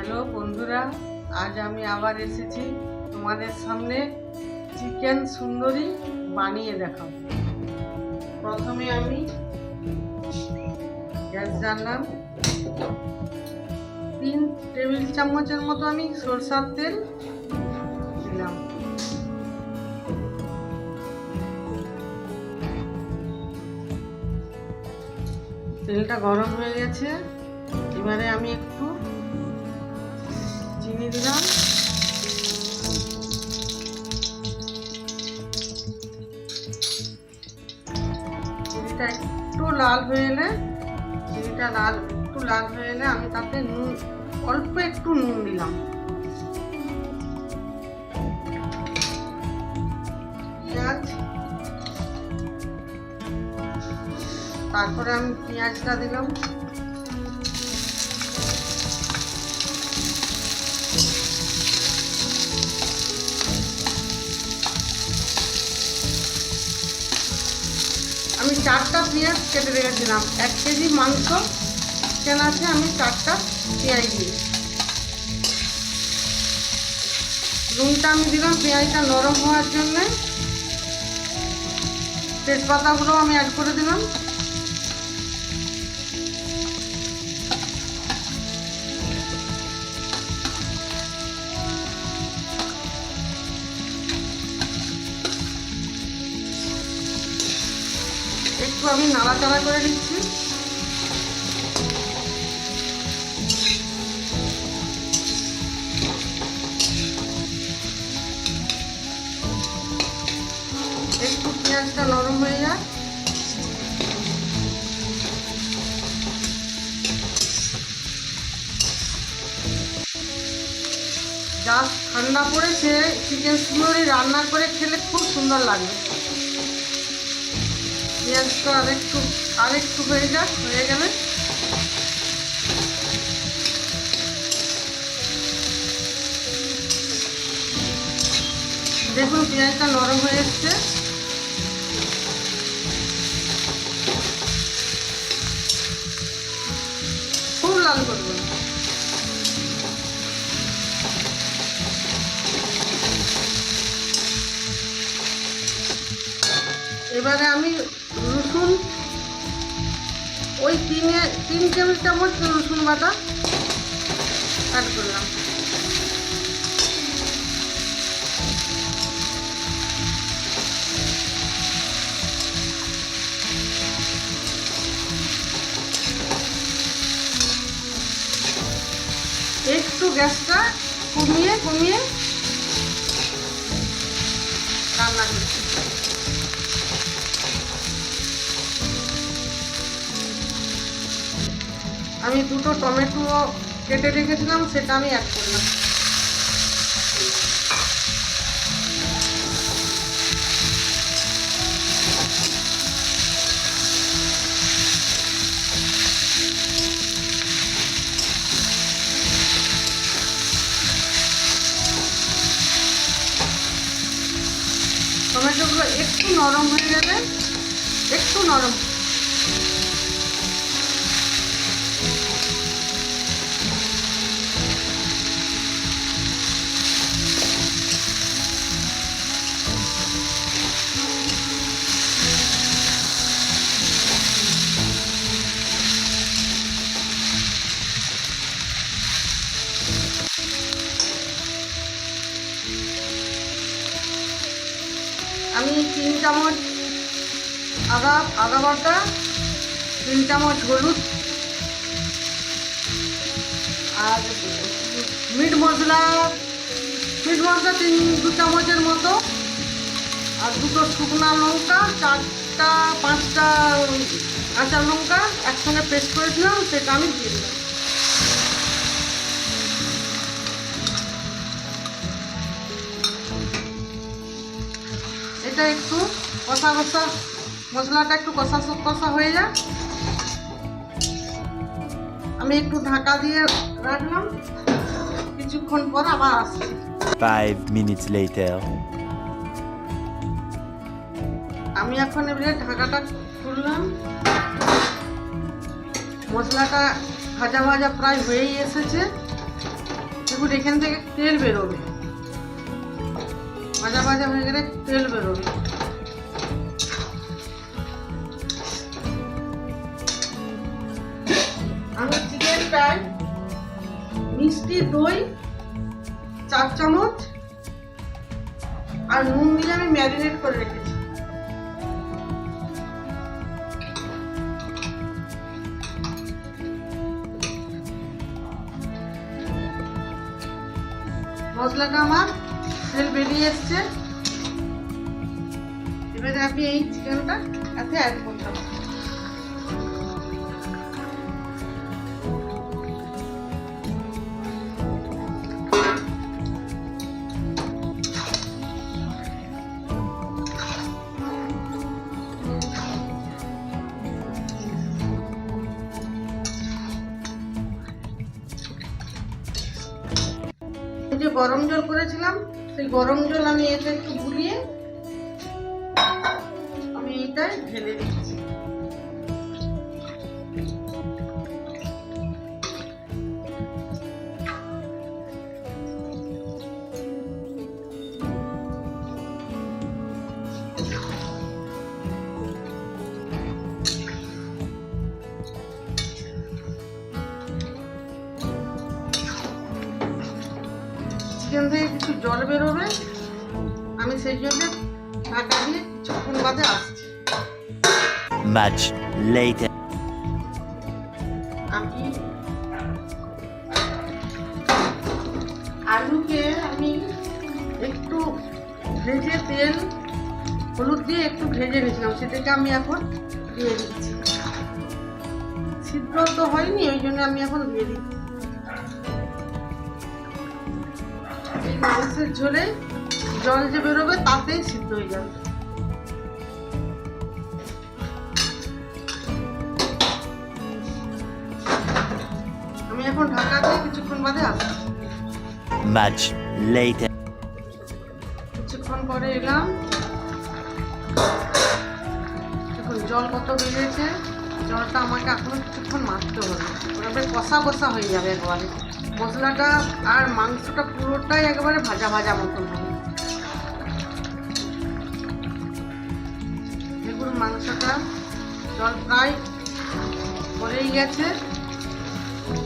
Hello বন্ধুরা, আজ আমি আবার এসেছি তোমাদের সামনে চিকেন সুন্দরী বানিয়ে দেখাবো। প্রথমে আমি গ্যাস জ্বাললাম, 3 টেবিল চামচের মতো আমি সরষের তেল দিলাম। তেলটা গরম হয়ে গেছে, এবারে আমি একটু চিনি দিলাম। চিনিটা একটু লাল হয়ে এলে আমি তাতে নুন, অল্প একটু নুন দিলাম। পেঁয়াজ, তারপরে আমি পেঁয়াজটা দিলাম। আমি 4টা পেঁয়াজ কেটে রেখেছিলাম। 1 কেজি মাংস চিকেন আছে, আমি 4টা পেঁয়াজ দিই। নুনটা আমি দিলাম পেঁয়াজটা নরম হওয়ার জন্যে। তেজপাতাগুলো আমি অ্যাড করে দিলাম। একটু আমি নাড়াচাড়া করে দিচ্ছি। একটু পেঁয়াজটা নরম হয়ে যায়। জাস্ট ঠান্ডা পড়েছে, চিকেন সুন্দরী রান্না করে খেলে খুব সুন্দর লাগে। পেঁয়াজটা আরেকটু হয়ে গেলে দেখুন পেঁয়াজটা নরম হয়ে এসছে। খুব লাল করবেন। এবারে আমি রসুন, ওই 3 টেবিল চামচ রসুন বাটা অ্যাড করলাম। একটু গ্যাসটা কমিয়ে রান্না করছি। আমি 2টো টমেটো কেটে রেখেছিলাম, সেটা আমি অ্যাড করলাম। টমেটোগুলো একটু নরম হয়ে গেলে, একটু নরম আমি 3 চামচ আদা বাটা, 3 চামচ হলুদ, আর মিট মশলা 2 চামচের মতো, আর 2টো শুকনো লঙ্কা, 4টা-5টা কাঁচা লঙ্কা একসঙ্গে পেস্ট করেছিলাম, সেটা আমি দিয়ে দিলাম। এটা একটু কষা মশলাটা একটু কষা হয়ে যায়। আমি একটু ঢাকা দিয়ে রাখলাম, কিছুক্ষণ পর আবার আসছি। 5 minutes later. আমি এখন এবারে ঢাকাটা খুললাম। মশলাটা ভাজা প্রায় হয়েই এসেছে। দেখুন এখান থেকে তেল বেরোবে, ভাজা ভাজা হয়ে গেলে তেল বেরোবে। আমি চিকেনটায় মিষ্টি দই 4 চামচ আর নুন দিয়ে আমি ম্যারিনেট করে রেখেছি। মশলাটা আমার তেল বেরিয়ে এসছে, এবারে আমি এই চিকেনটা এতে অ্যাড করতাম। যে গরম জল করেছিলাম সেই গরম জল আমি এতে একটু গুলিয়ে আমি এইটাই ঢেলে দিচ্ছি। চিকেন থেকে কিছু জল বেরোবে, আমি সেই জন্য ঢাকা দিয়ে কিছুক্ষণ বাদে আসছি। Much later. আমি আলুকে আমি একটু ভেজে তেল হলুদ দিয়ে একটু ভেজে নিয়েছিলাম, সেটাকে আমি এখন দিয়ে দিচ্ছি। সিদ্ধ তো হয়নি, ওই জন্য আমি এখন দিয়ে দিচ্ছি। এই মাংসের ঝোলে জল যে বেরোবে তাতেই সিদ্ধ হয়ে যাবে। আমি এখন ঢাকা দিয়ে কিছুক্ষণ বাদে আসছি। Much later. কিছুক্ষণ পরে এলাম, দেখুন জল কত বেড়েছে। জলটা আমাকে এখনো কিছুক্ষণ মারতে হবে, ওটা কষা কষা হয়ে যাবে একবারে। মশলাটা আর মাংসটা পুরোটাই একেবারে ভাজা ভাজা মতন হবে। দেখুন মাংসটা জল প্রায় পড়েই গেছে,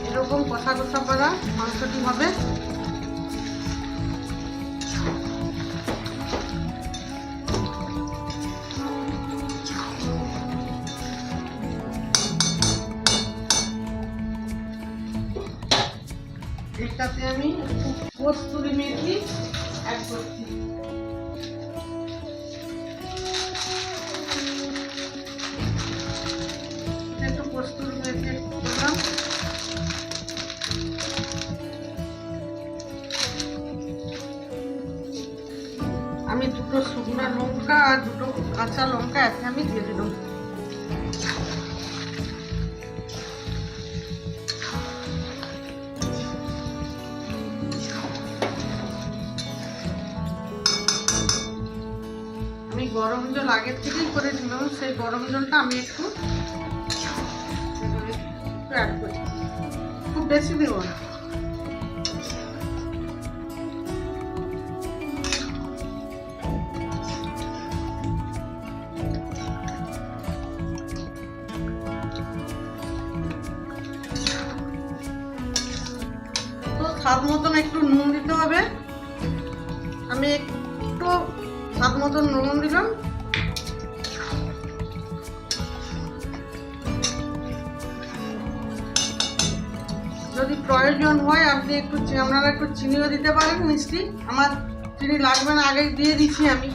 এরকম কষা কষা করা মাংসটি হবে। এটাতে আমি একটু কস্তুরি মেথি অ্যাড করছি। একটু কস্তুরি মেথি দিলাম। আমি 2টো শুকনো লঙ্কা আর 2টো কাঁচা লঙ্কা এতে আমি দিয়ে দিলাম। আমি গরম জল আগের থেকেই করেছিলাম, সেই গরম জলটা আমি একটু অ্যাড করি, খুব বেশি দেবো না। তো স্বাদ মতন একটু নুন দিতে হবে, আমি একটু স্বাদ মতন নুন দিলাম। যদি প্রয়োজন হয় আপনি আপনারা একটু চিনিও দিতে পারেন, মিষ্টি। আমার চিনি লাগবে না, আগেই দিয়ে দিচ্ছি আমি।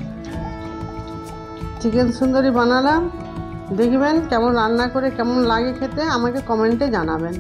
চিকেন সুন্দরী বানালাম, দেখবেন কেমন রান্না করে কেমন লাগে খেতে, আমাকে কমেন্টে জানাবেন।